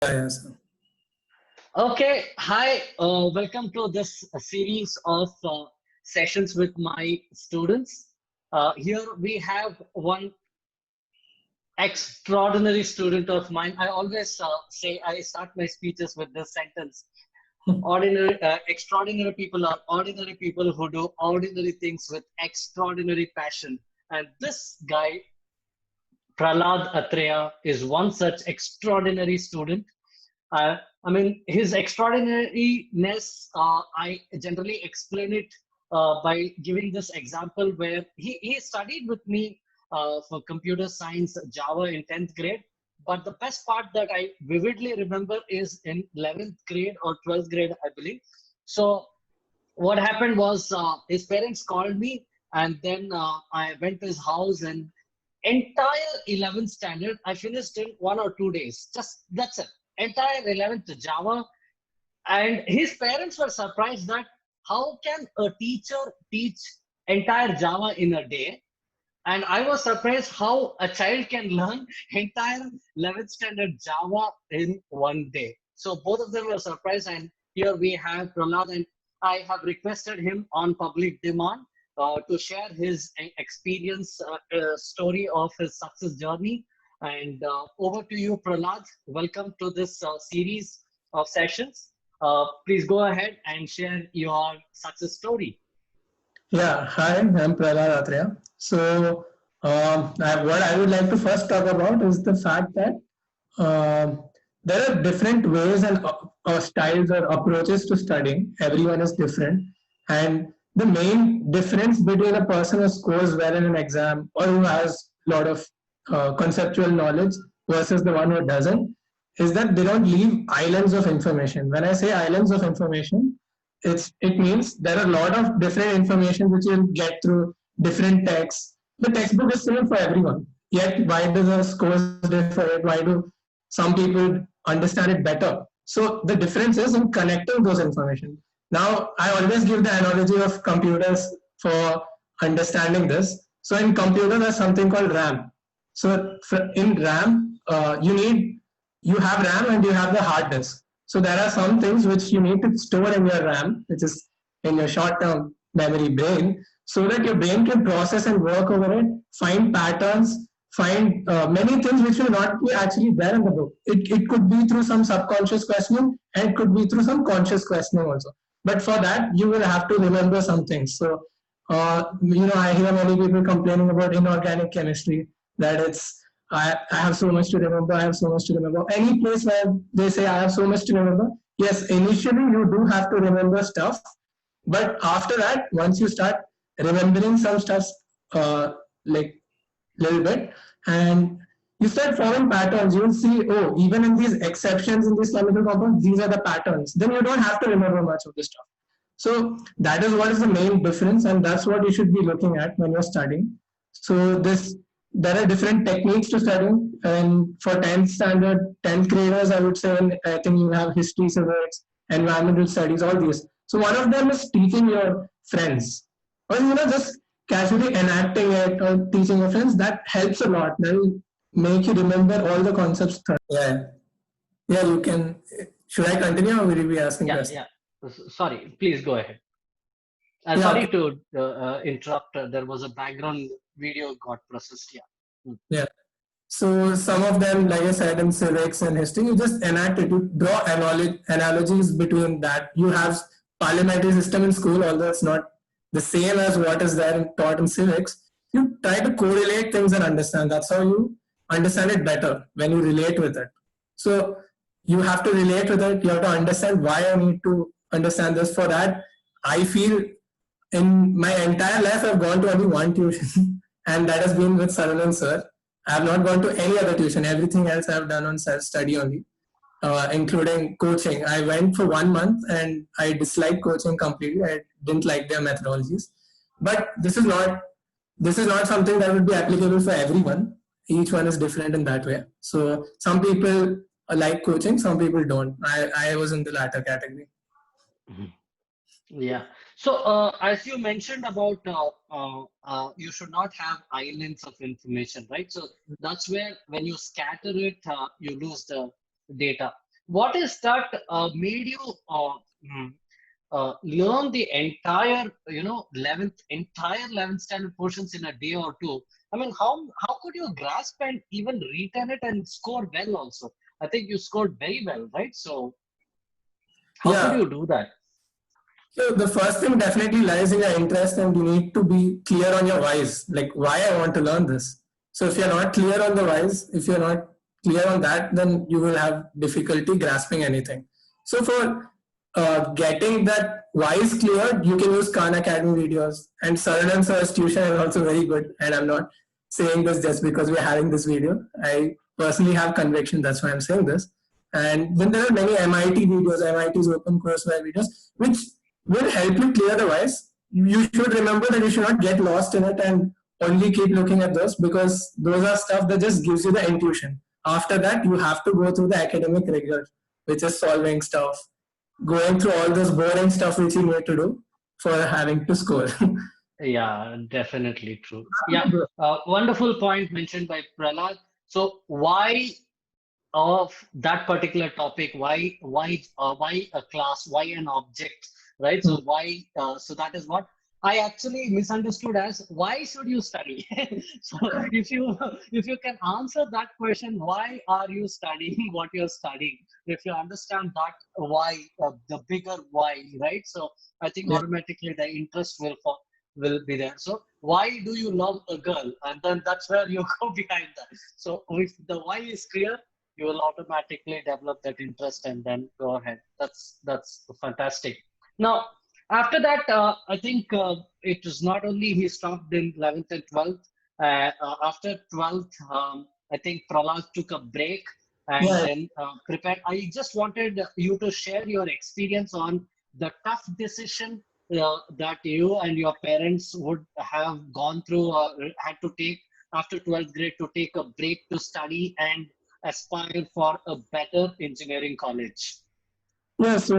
Yes. Okay, hi, welcome to this series of sessions with my students. Here we have one extraordinary student of mine. I always say I start my speeches with this sentence. Extraordinary people are ordinary people who do ordinary things with extraordinary passion. And this guy, Prahlad Atreyaa, is one such extraordinary student. I mean, his extraordinariness, I generally explain it by giving this example where he studied with me for computer science Java in 10th grade. But the best part that I vividly remember is in 11th grade or 12th grade, I believe. So what happened was his parents called me, and then I went to his house, and entire 11th standard I finished in 1 or 2 days. Just that's it. Entire 11th Java. And his parents were surprised that how can a teacher teach entire Java in a day? And I was surprised how a child can learn entire 11th standard Java in one day. So both of them were surprised. And here we have Prahlad, and I have requested him on public demand to share his experience, story of his success journey. And over to you, Prahlad. Welcome to this series of sessions. Please go ahead and share your success story. Yeah, hi, I'm Prahlad Atreyaa. So, what I would like to first talk about is the fact that there are different ways and styles or approaches to studying. Everyone is different. And the main difference between a person who scores well in an exam or who has a lot of conceptual knowledge versus the one who doesn't is that they don't leave islands of information. When I say islands of information, it means there are a lot of different information which you'll get through different texts. The textbook is same for everyone. Yet why do the scores differ? Why do some people understand it better? So the difference is in connecting those information. Now I always give the analogy of computers for understanding this. So in computer there's something called RAM. So in RAM you have RAM and you have the hard disk. So there are some things which you need to store in your RAM, which is in your short-term memory brain, so that your brain can process and work over it, find patterns, find many things which will not be actually there in the book. It could be through some subconscious questioning and it could be through some conscious questioning also. But for that, you will have to remember some things. So, I hear many people complaining about inorganic chemistry, that I have so much to remember, I have so much to remember. Any place where they say I have so much to remember, yes, initially you do have to remember stuff, but after that, once you start remembering some stuff like little bit, and you start forming patterns, you'll see, oh, even in these exceptions in these chemical compounds, these are the patterns. Then you don't have to remember much of this stuff. So that is what is the main difference, and that's what you should be looking at when you're studying. So there are different techniques to studying, and for 10th standard, 10th graders, I would say, I think you have history, civics, environmental studies, all these. So one of them is teaching your friends, or just casually enacting it or teaching your friends. That helps a lot. That will make you remember all the concepts. Yeah, yeah. You can. Should I continue, or will you be asking questions? Yeah. Sorry, please go ahead. Yeah, Sorry okay. to interrupt. There was a background video got processed. Yeah. Yeah. So some of them, like I said, in civics and history, you just enact it. You draw analogies between that. You have parliamentary system in school, although it's not the same as what is there taught in civics. You try to correlate things and understand. That's how you understand it better, when you relate with it. So you have to relate with it. You have to understand why I need to understand this. For that, I feel in my entire life, I've gone to only one tuition, and that has been with Saravanan sir. I have not gone to any other tuition. Everything else I have done on self-study only, including coaching. I went for 1 month and I disliked coaching completely. I didn't like their methodologies. But this is not something that would be applicable for everyone. Each one is different in that way. So some people like coaching, some people don't. I was in the latter category. Yeah. So, as you mentioned about you should not have islands of information, right? So that's where when you scatter it, you lose the data. what is that made you mm, learn the entire, 11th standard portions in a day or two? I mean, how could you grasp and even retain it and score well also? I think you scored very well, right? So how could Yeah. you do that? So the first thing definitely lies in your interest, and you need to be clear on your whys, like why I want to learn this. So if you're not clear on the whys, if you're not clear on that, then you will have difficulty grasping anything. So for getting that whys cleared, you can use Khan Academy videos, and Saravanan Sir's tuition is also very good. And I'm not saying this just because we're having this video. I personally have conviction. That's why I'm saying this. And then there are many MIT videos, MIT's open courseware videos, which will help you clear the whys. You should remember that you should not get lost in it and only keep looking at those, because those are stuff that just gives you the intuition. After that, you have to go through the academic rigor, which is solving stuff, going through all those boring stuff which you need to do for having to score. Yeah, definitely true. Yeah, wonderful point mentioned by Prahlad. So why of that particular topic, why a class, why an object, right? So why, so that is what I actually misunderstood as why should you study. So if you can answer that question, why are you studying what you're studying, if you understand that why, the bigger why, right? So I think Yeah. automatically the interest will be there. So why do you love a girl, and then that's where you go behind that. So if the why is clear, you will automatically develop that interest and then go ahead. That's fantastic. Now, after that, I think it was not only he stopped in 11th and 12th. After 12th, I think Prahlad took a break and Yeah. then prepared. I just wanted you to share your experience on the tough decision that you and your parents would have gone through or had to take after 12th grade, to take a break to study and aspire for a better engineering college. Yeah, so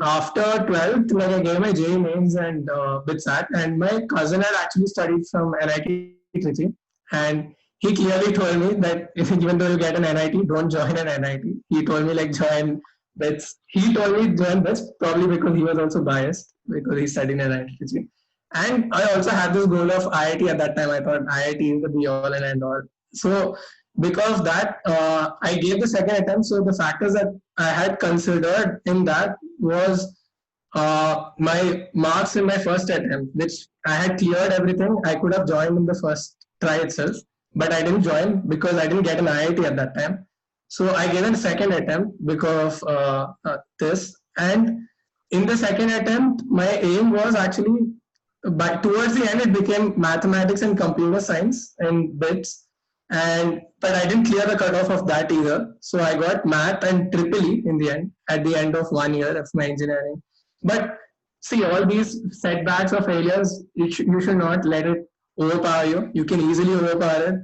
after 12th, like I gave my JEE mains and BITSAT, and my cousin had actually studied from NIT Trichy, and he clearly told me that even though you get an NIT, don't join an NIT. He told me like join BITS. He told me join BITS probably because he was also biased because he studied in NIT Trichy. And I also had this goal of IIT at that time. I thought IIT is the be all and end all. So because of that, I gave the second attempt. So the factors that I had considered in that was my marks in my first attempt, which I had cleared everything. I could have joined in the first try itself, but I didn't join because I didn't get an IIT at that time. So I gave a second attempt because of this. And in the second attempt, my aim was actually, but towards the end, it became mathematics and computer science and bits. And but I didn't clear the cutoff of that either. So I got math and triple E in the end, at the end of 1 year of my engineering. But see, all these setbacks or failures, you should not let it overpower you. You can easily overpower it.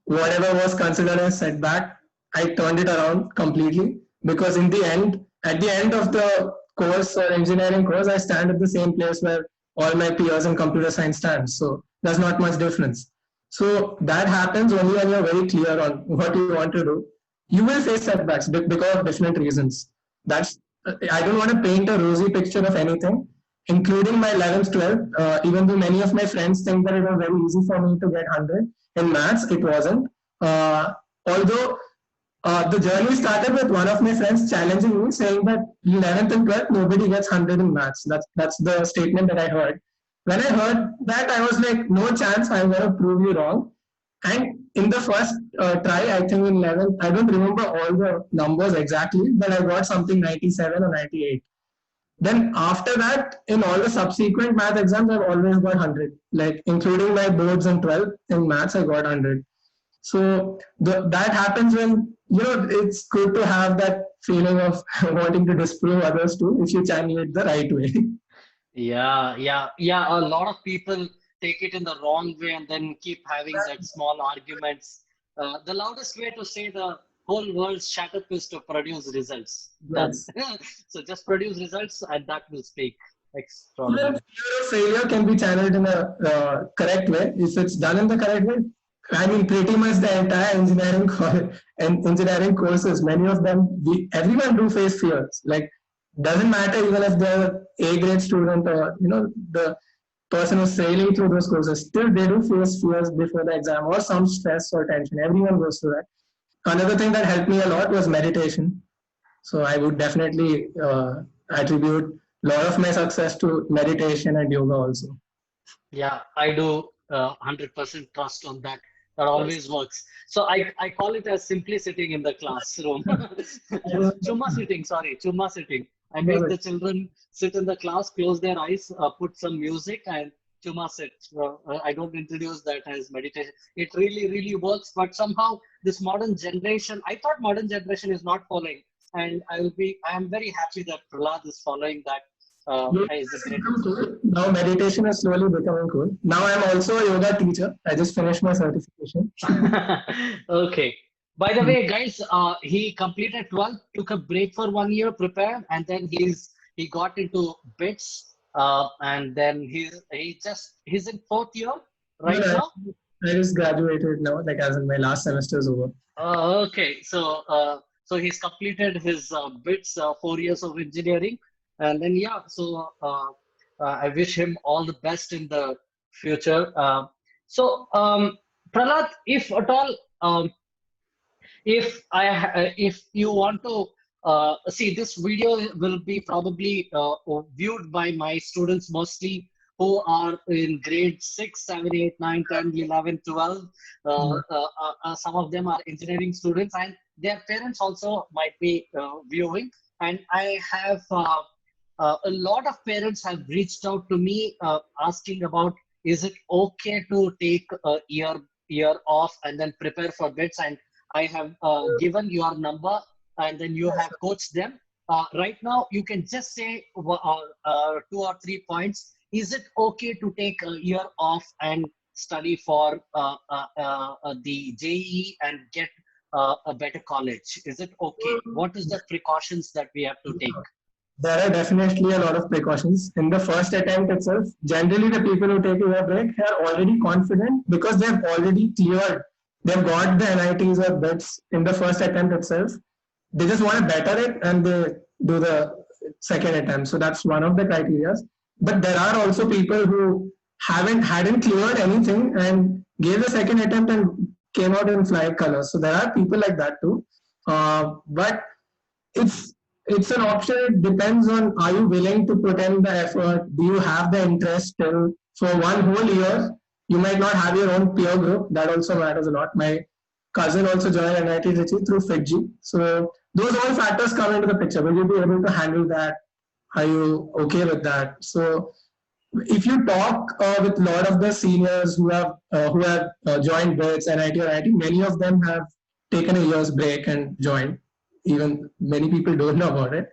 Whatever was considered a setback, I turned it around completely, because in the end, at the end of the course or engineering course, I stand at the same place where all my peers in computer science stand. So there's not much difference. So that happens only when you're very clear on what you want to do. You will face setbacks because of different reasons. That's I don't want to paint a rosy picture of anything, including my 11th, 12th. Even though many of my friends think that it was very easy for me to get 100 in maths, it wasn't. Although the journey started with one of my friends challenging me, saying that 11th and 12th nobody gets 100 in maths. That's the statement that I heard. When I heard that, I was like, no chance, I'm going to prove you wrong. And in the first try, I think in 11th, I don't remember all the numbers exactly, but I got something 97 or 98. Then after that, in all the subsequent math exams, I've always got 100, like including my boards in 12th in maths, I got 100. So that happens when, it's good to have that feeling of wanting to disprove others too, if you channel it the right way. Yeah. A lot of people take it in the wrong way and then keep having that small arguments. The loudest way to say the whole world's shut up is to produce results. Done. Yes. So just produce results and that will speak Even extraordinary. fear of failure can be channeled in a correct way. If it's done in the correct way, I mean, pretty much the entire and engineering courses, many of them, everyone do face fears. Like, doesn't matter even if they're A grade student or, the person who's sailing through those courses, still they do face fears before the exam or some stress or tension. Everyone goes through that. Another thing that helped me a lot was meditation. So I would definitely attribute a lot of my success to meditation and yoga also. Yeah, I do 100% trust on that. That always works. So I call it as simply sitting in the classroom. Chuma sitting, sorry, chuma sitting. I make the children sit in the class, close their eyes, put some music, and chuma sit. I don't introduce that as meditation. It really, really works. But somehow this modern generation, I thought modern generation is not following, and I am very happy that Prahlad is following that. Is a great. Cool. Now meditation is slowly becoming cool. Now I'm also a yoga teacher. I just finished my certification. Okay. By the way, guys, he completed 12th, took a break for 1 year, prepared, and then he got into BITS, and then he's in 4th year right now. I just graduated now, like as in my last semester is over. Okay, so he's completed his BITS, 4 years of engineering, and then yeah, so I wish him all the best in the future. Prahlad, if at all. If you want to see, this video will be probably viewed by my students mostly who are in grade 6, 7, 8, 9, 10, 11, 12. Some of them are engineering students, and their parents also might be viewing. And I have a lot of parents have reached out to me asking about, is it okay to take a year off and then prepare for BITS? And I have given your number, and then you have coached them. Right now, you can just say 2 or 3 points. Is it okay to take a year off and study for the JEE and get a better college? Is it okay? What is the precautions that we have to take? There are definitely a lot of precautions. In the first attempt itself, generally the people who take a year break are already confident because they have already cleared. They've got the NITs or BITS in the first attempt itself. They just want to better it and they do the second attempt. So that's one of the criteria. But there are also people who hadn't cleared anything and gave the second attempt and came out in flying colors. So there are people like that too. But it's an option. It depends on, are you willing to put in the effort? Do you have the interest still? For one whole year, you might not have your own peer group. That also matters a lot. My cousin also joined NIT Trichy through Fiji. So those all factors come into the picture. Will you be able to handle that? Are you okay with that? So if you talk with a lot of the seniors who have joined BITS, NIT or IIT, many of them have taken a year's break and joined. Even many people don't know about it.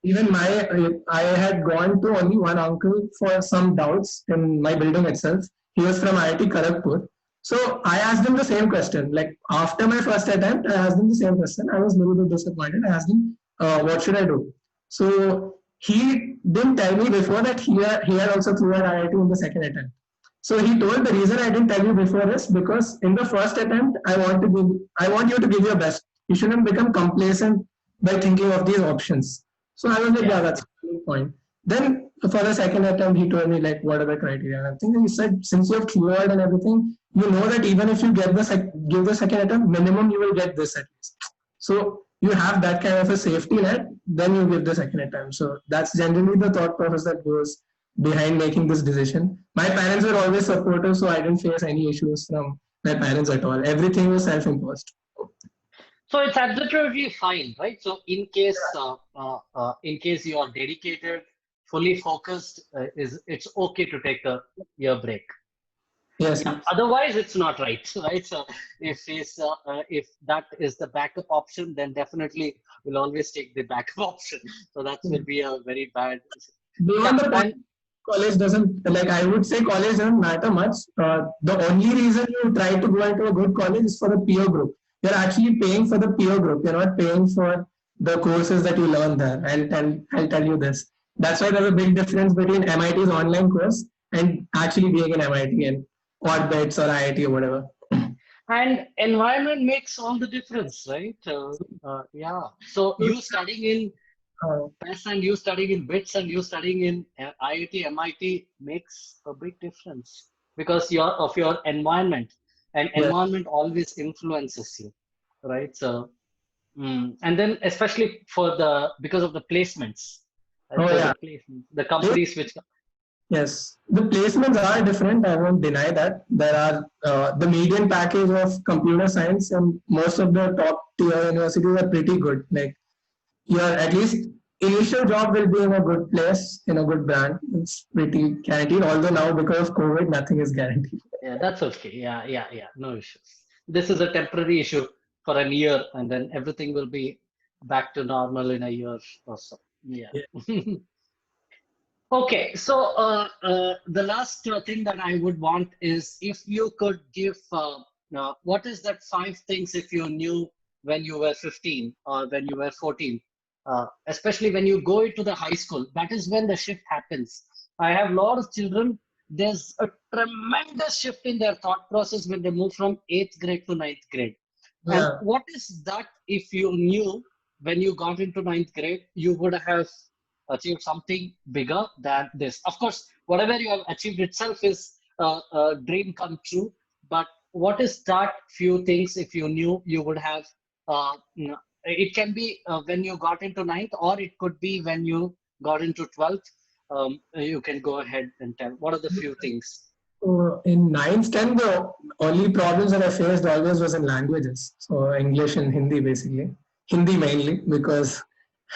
Even I had gone to only one uncle for some doubts in my building itself. He was from IIT Kharagpur. So I asked him the same question. Like after my first attempt, I asked him the same question. I was a little bit disappointed. I asked him, what should I do? So he didn't tell me before that he had also cleared IIT in the second attempt. So he told, the reason I didn't tell you before is because in the first attempt, I want you to give your best. You shouldn't become complacent by thinking of these options. So I was like, yeah, that's a good point. Then for the second attempt, he told me like, what are the criteria? And I think he said, since you have cleared and everything, you know that even if you give the second attempt, minimum you will get this at least. So you have that kind of a safety net, then you give the second attempt. So that's generally the thought process that goes behind making this decision. My parents were always supportive, so I didn't face any issues from my parents at all. Everything was self-imposed. So it's absolutely fine, right? So in case you are dedicated, fully focused, it's okay to take a year break. Yes. Yeah, otherwise, it's not right, right? So if that is the backup option, then definitely we'll always take the backup option. So that will be a very bad. Beyond the point, college doesn't, like I would say, college doesn't matter much. The only reason you try to go into a good college is for the peer group. You're actually paying for the peer group. You're not paying for the courses that you learn there. I'll tell you this. That's why there's a big difference between MIT's online course and actually being in MIT. And or BITS or IIT or whatever. And environment makes all the difference, right? Yeah. So you studying in Uh, PES and you studying in BITS and you studying in IIT, MIT makes a big difference because of your environment, and yeah. environment always influences you, right? So, and then especially for because of the placements, Oh there's a yeah. placement, the companies which, Yes, the placements are different. I won't deny that. There are the median package of computer science and most of the top tier universities are pretty good. Like your at least initial job will be in a good place, in a good brand. It's pretty guaranteed. Although now because of COVID, nothing is guaranteed. yeah, that's okay. Yeah, yeah, yeah, no issues. This is a temporary issue for a year, and then everything will be back to normal in a year or so. Yeah. Yeah. Okay, so the last thing that I would want is if you could give what is that 5 things if you knew when you were 15 or when you were 14, especially when you go into the high school, that is when the shift happens. I have a lot of children, there's a tremendous shift in their thought process when they move from 8th grade to 9th grade. And Yeah. what is that if you knew when you got into 9th grade, you would have achieved something bigger than this. Of course, whatever you have achieved itself is a dream come true. But what is that few things if you knew you would have? It can be when you got into 9th, or it could be when you got into 12th. You can go ahead and tell. What are the few things? So in ninth, 10th, the only problems that I faced always was in languages. So English and Hindi basically. Hindi mainly because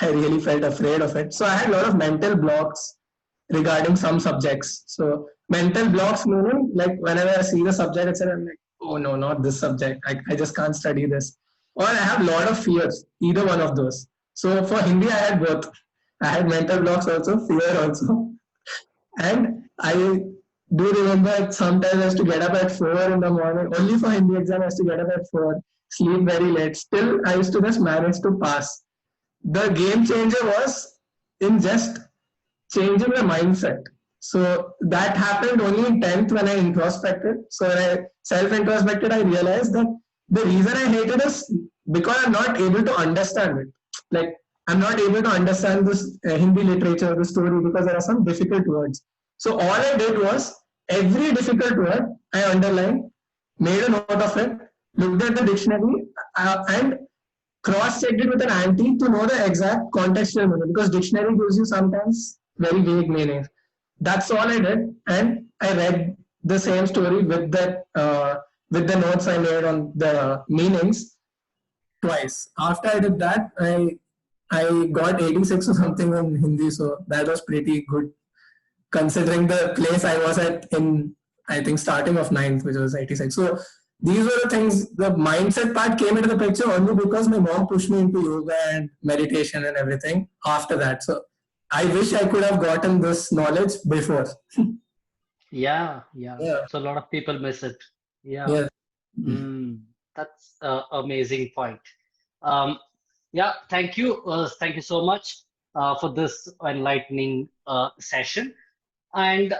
I really felt afraid of it. So I had a lot of mental blocks regarding some subjects. So mental blocks meaning like whenever I see the subject itself, I'm like, oh no, not this subject. I just can't study this. Or I have a lot of fears, either one of those. So for Hindi, I had both. I had mental blocks also, fear also. And I do remember sometimes I used to get up at 4 in the morning. Only for Hindi exam, I used to get up at 4, sleep very late. Still, I used to just manage to pass. The game changer was in just changing the mindset. So that happened only in 10th when I introspected. So when I self-introspected, I realized that the reason I hate it is because I'm not able to understand it. Like I'm not able to understand this Hindi literature, the story, because there are some difficult words. So all I did was every difficult word I underlined, made a note of it, looked at the dictionary, and cross-checked it with an anti to know the exact contextual meaning, because dictionary gives you sometimes very vague meanings. That's all I did, and I read the same story with the notes I made on the meanings twice. After I did that, I got 86 or something in Hindi, so that was pretty good considering the place I was at in, I think, starting of ninth, which was 86. So these were the things, the mindset part came into the picture only because my mom pushed me into yoga and meditation and everything after that. So I wish I could have gotten this knowledge before. Yeah, yeah. Yeah. So a lot of people miss it. Yeah. Yeah. That's amazing point. Um, yeah, thank you so much for this enlightening session. And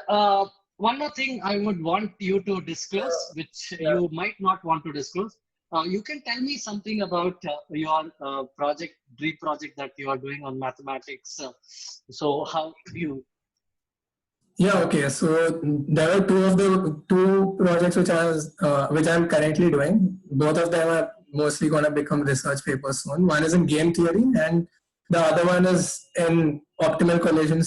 one more thing I would want you to disclose, which Yeah. you might not want to disclose. You can tell me something about your dream project that you are doing on mathematics. So how you? Yeah, okay. So there were two of the two projects which I'm currently doing. Both of them are mostly going to become research papers soon. One is in game theory, and the other one is in optimal collision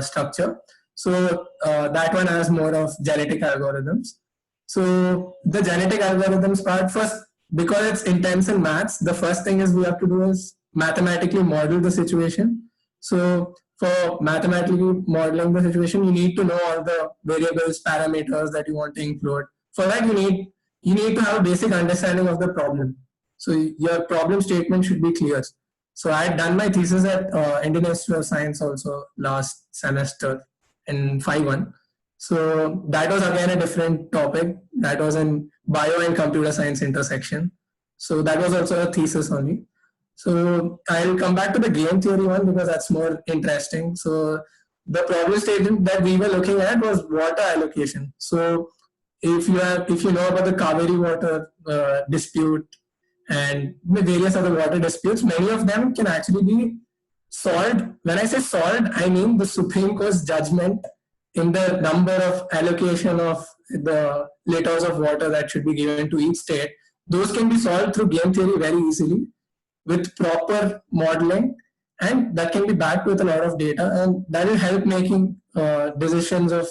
structure. So that one has more of genetic algorithms. So the genetic algorithms part first, because it's intense in maths, the first thing is we have to do is mathematically model the situation. So for mathematically modeling the situation, you need to know all the variables, parameters that you want to include. For that, you need to have a basic understanding of the problem. So your problem statement should be clear. So I had done my thesis at Indian Institute of Science also last semester in 5-1. So that was again a different topic. That was in bio and computer science intersection. So that was also a thesis only. So I'll come back to the game theory one because that's more interesting. So the problem statement that we were looking at was water allocation. So if you know about the Kaveri water dispute and various other water disputes, many of them can actually be solved. When I say solved, I mean the Supreme Court's judgment in the number of allocation of the liters of water that should be given to each state. Those can be solved through game theory very easily with proper modeling, and that can be backed with a lot of data, and that will help making decisions of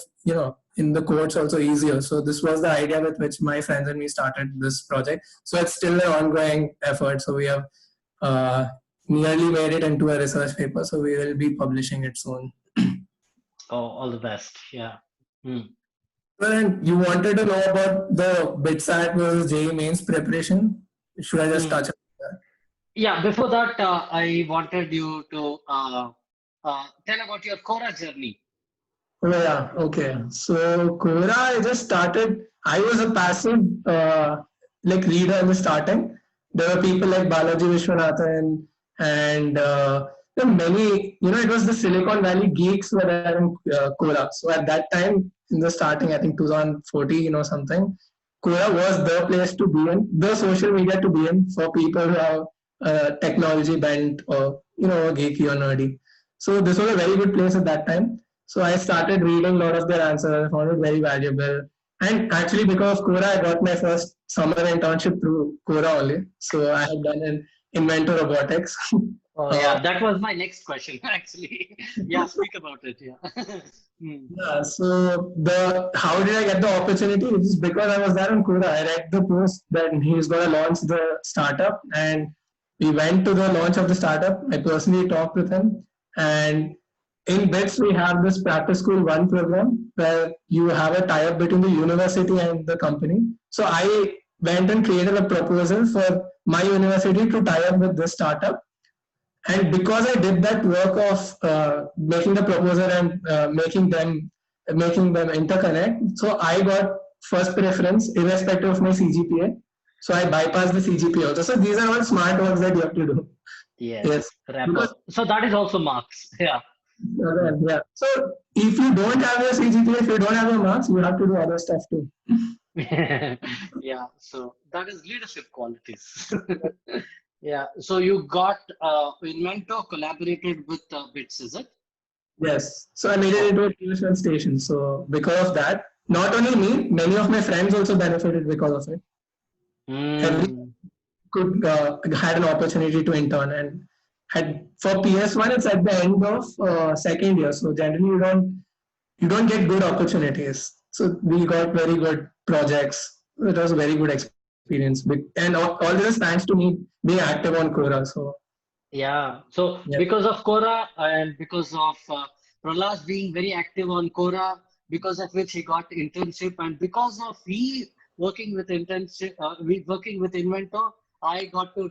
in the courts also easier. So this was the idea with which my friends and me started this project. So it's still an ongoing effort. So we have uh, nearly made it into a research paper. So we will be publishing it soon. Oh, all the best. Yeah. Well, and you wanted to know about the BITSAT versus JEE mains preparation. Should I just touch on that? Yeah, before that, I wanted you to tell about your Quora journey. Oh yeah, okay. So Quora, I just started. I was a passive reader in the starting. There were people like Balaji Vishwanathan and there were many. It was the Silicon Valley geeks were there in Quora. So at that time, in the starting, I think 2014 or something, Quora was the place to be in, the social media to be in for people who have technology bent or geeky or nerdy. So this was a very good place at that time. So I started reading a lot of their answers. I found it very valuable. And actually, because of Quora, I got my first summer internship through Quora only. So I had done an Inventor Robotics. Oh, yeah, that was my next question, actually. Yeah, speak about it. Yeah. Yeah, so how did I get the opportunity? It's because I was there on Quora. I read the post that he's going to launch the startup, and we went to the launch of the startup. I personally talked with him, and in BITS, we have this Practice School 1 program where you have a tie-up between the university and the company. So I went and created a proposal for my university to tie up with this startup. And because I did that work of making the proposal and making them interconnect, so I got first preference irrespective of my CGPA. So I bypassed the CGPA also. So these are all smart works that you have to do. Yes. So that is also marks. Yeah. Yeah. So if you don't have your CGPA, if you don't have your marks, you have to do other stuff too. Yeah. So that is leadership qualities. Yeah. So you got Inventor collaborated with BITS, is it? Yes. So I made it into a tuition station. So because of that, not only me, many of my friends also benefited because of it. Every could had an opportunity to intern, and had for PS1 it's at the end of second year, so generally you don't get good opportunities. So we got very good projects. It was a very good experience, and all this is thanks to me being active on Quora. So yeah, so because of Quora and because of Prahlad being very active on Quora, because of which he got internship, and because of he working with working with Inventor, I got to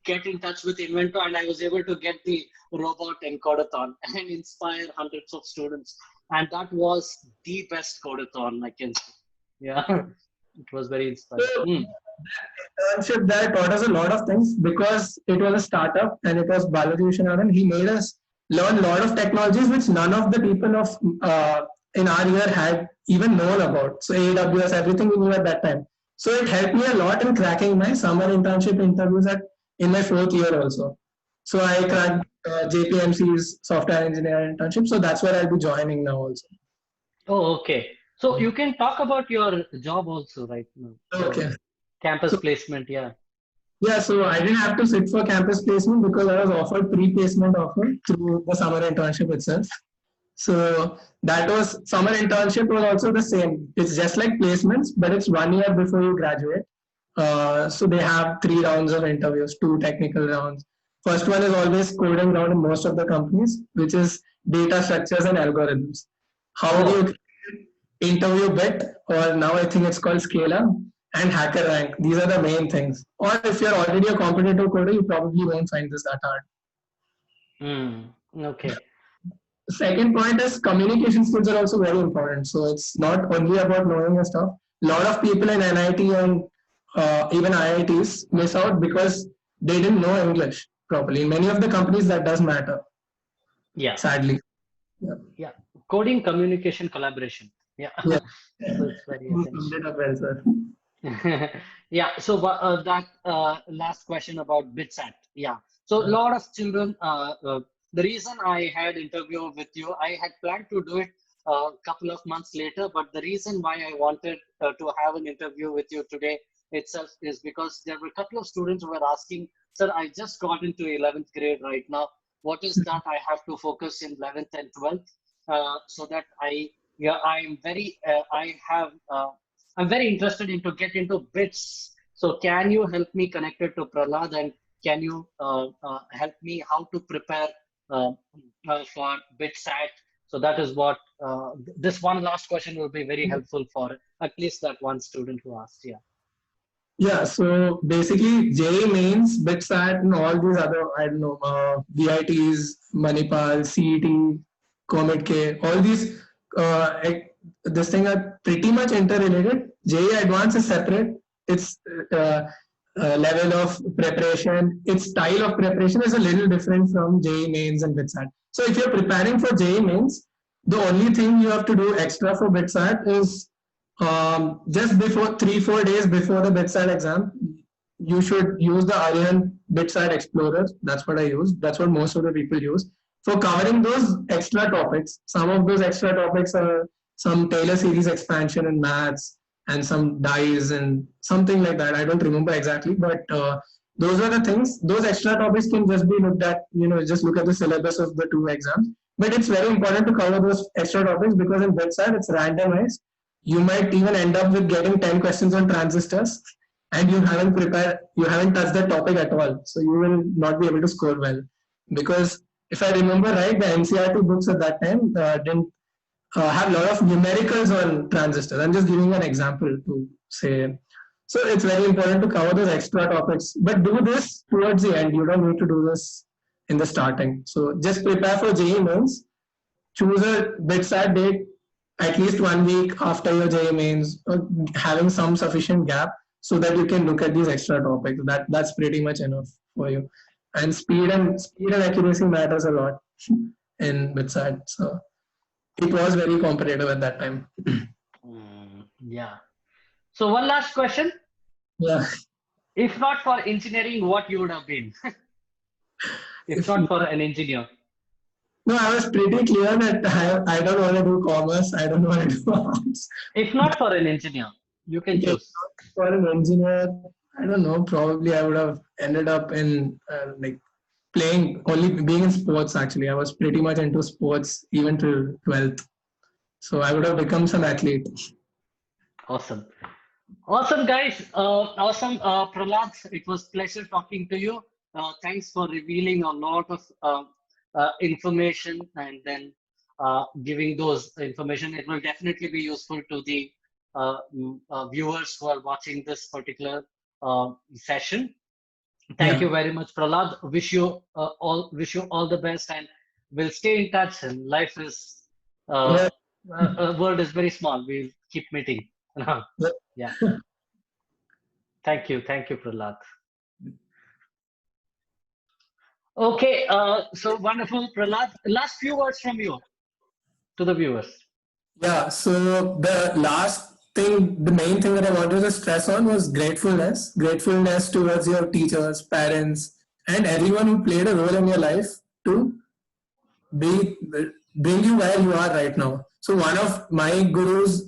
get in touch with Inventor, and I was able to get the robot encodathon and inspire hundreds of students. And that was the best codathon I can say. Yeah, it was very inspiring. So, that internship there taught us a lot of things because it was a startup and it was Balaji Vishwanathan. He made us learn a lot of technologies which none of the people of in our year had even known about. So AWS, everything we knew at that time. So it helped me a lot in cracking my summer internship interviews in my fourth year also. So I cracked JPMC's software engineer internship. So that's where I'll be joining now also. Oh, okay. So you can talk about your job also right now. Okay. Campus placement, yeah. Yeah, so I didn't have to sit for campus placement because I was offered pre-placement offer through the summer internship itself. So that was summer internship was also the same. It's just like placements, but it's 1 year before you graduate. So they have 3 rounds of interviews, 2 technical rounds. First one is always coding round in most of the companies, which is data structures and algorithms. How do you interview bit, or now I think it's called Scalar, and hacker rank. These are the main things. Or if you're already a competitive coder, you probably won't find this that hard. Okay. Second point is communication skills are also very important. So it's not only about knowing your stuff. A lot of people in NIT and even IITs miss out because they didn't know English properly. In many of the companies, that does matter. Yeah. Sadly. Yeah. Coding, communication, collaboration. Yeah. Yeah. So it's very You summed essential. it up well, sir. Yeah, so that last question about BITSAT. Yeah, so a lot of children. The reason I had interview with you, I had planned to do it a couple of months later, but the reason why I wanted to have an interview with you today itself is because there were a couple of students who were asking, "Sir, I just got into 11th grade right now. What is that I have to focus in 11th and 12th so that yeah, I'm very interested into get into bits. So can you help me connect it to Prahlad and can you help me how to prepare uh, for BitSat? So that is what this one last question will be very helpful for at least that one student who asked. Yeah. Yeah, so basically JEE mains, BITSAT, and all these other, I don't know, VITs, Manipal, CET, Comet K, all these, this thing are pretty much interrelated. JEE Advanced is separate. Its level of preparation, its style of preparation is a little different from JEE mains and BITSAT. So if you're preparing for JEE mains, the only thing you have to do extra for BITSAT is just before 3-4 days before the BitSat exam, you should use the Aryan BitSat Explorer. That's what I use. That's what most of the people use for covering those extra topics. Some of those extra topics are some Taylor series expansion in maths and some dies and something like that. I don't remember exactly, but those are the things. Those extra topics can just be looked at. Just look at the syllabus of the two exams. But it's very important to cover those extra topics because in BitSat it's randomized. You might even end up with getting 10 questions on transistors and you haven't touched the topic at all. So you will not be able to score well. Because if I remember right, the NCRT books at that time didn't have a lot of numericals on transistors. I'm just giving an example to say. So it's very important to cover those extra topics, but do this towards the end. You don't need to do this in the starting. So just prepare for JEE mains, choose a bedside date at least 1 week after your JEE mains, having some sufficient gap so that you can look at these extra topics. That's pretty much enough for you. And speed and accuracy matters a lot in bedside. So it was very competitive at that time. Yeah. So one last question. Yeah. If not for engineering, what you would have been? If If not for an engineer. No, I was pretty clear that I don't want to do commerce. I don't want to do arts. If not for an engineer, you can Okay, choose. for an engineer, I don't know. Probably I would have ended up in like playing only being in sports. Actually, I was pretty much into sports even till 12th. So I would have become some athlete. Awesome. Awesome, guys. Awesome, Prahlad. It was pleasure talking to you. Thanks for revealing a lot of information and then giving those information. It will definitely be useful to the viewers who are watching this particular session. Thank Yeah. you very much, Prahlad. Wish you all the best, and we'll stay in touch. And life is Yeah. world is very small. We'll keep meeting. Yeah. Thank you, Prahlad. Okay, so wonderful, Prahlad. Last few words from you to the viewers. Yeah, so the main thing that I wanted to stress on was gratefulness. Gratefulness towards your teachers, parents, and everyone who played a role in your life to be bring you where you are right now. So one of my gurus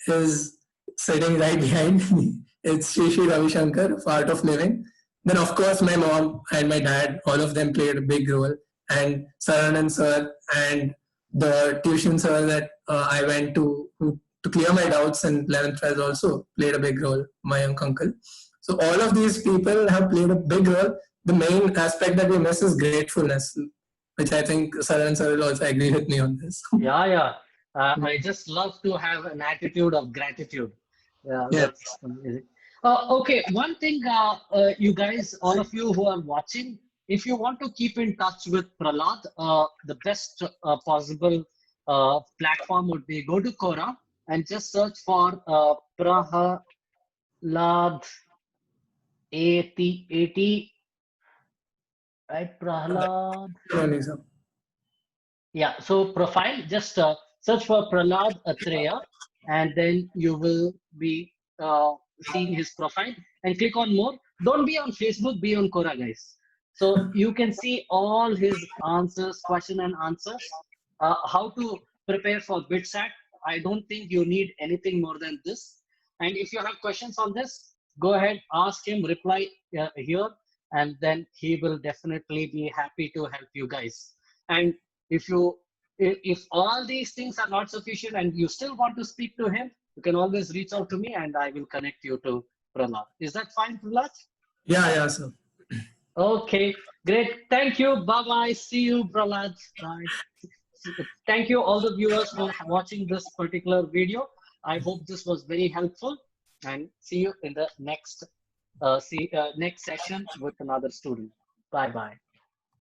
is sitting right behind me. It's Shri Shri Ravi Shankar of Art of Living. Then of course my mom and my dad, all of them played a big role. And Saravanan sir and the tuition sir that I went to clear my doubts in 11th class also played a big role. My uncle. So all of these people have played a big role. The main aspect that we miss is gratefulness, which I think Saran sir will also agree with me on this. Yeah, yeah. I just love to have an attitude of gratitude. Yeah, Yeah. that's amazing. Okay, one thing, you guys, all of you who are watching, if you want to keep in touch with Prahlad, the best possible platform would be go to Quora and just search for Prahlad 80, right? Prahlad. Only so. Yeah, so profile, just Search for Prahlad Atreyaa, and then you will be seeing his profile. And click on more. Don't be on Facebook, be on Quora, guys. So you can see all his answers, question and answers. How to prepare for BITSAT. I don't think you need anything more than this. And if you have questions on this, go ahead, ask him, reply here, and then he will definitely be happy to help you guys. And if you if all these things are not sufficient and you still want to speak to him, you can always reach out to me and I will connect you to Prahlad. Is that fine, Prahlad? Yeah, sir. Okay, great. Thank you. Bye bye. See you, Prahlad. Bye. Thank you, all the viewers, for watching this particular video. I hope this was very helpful, and see you in the next next session with another student. Bye bye.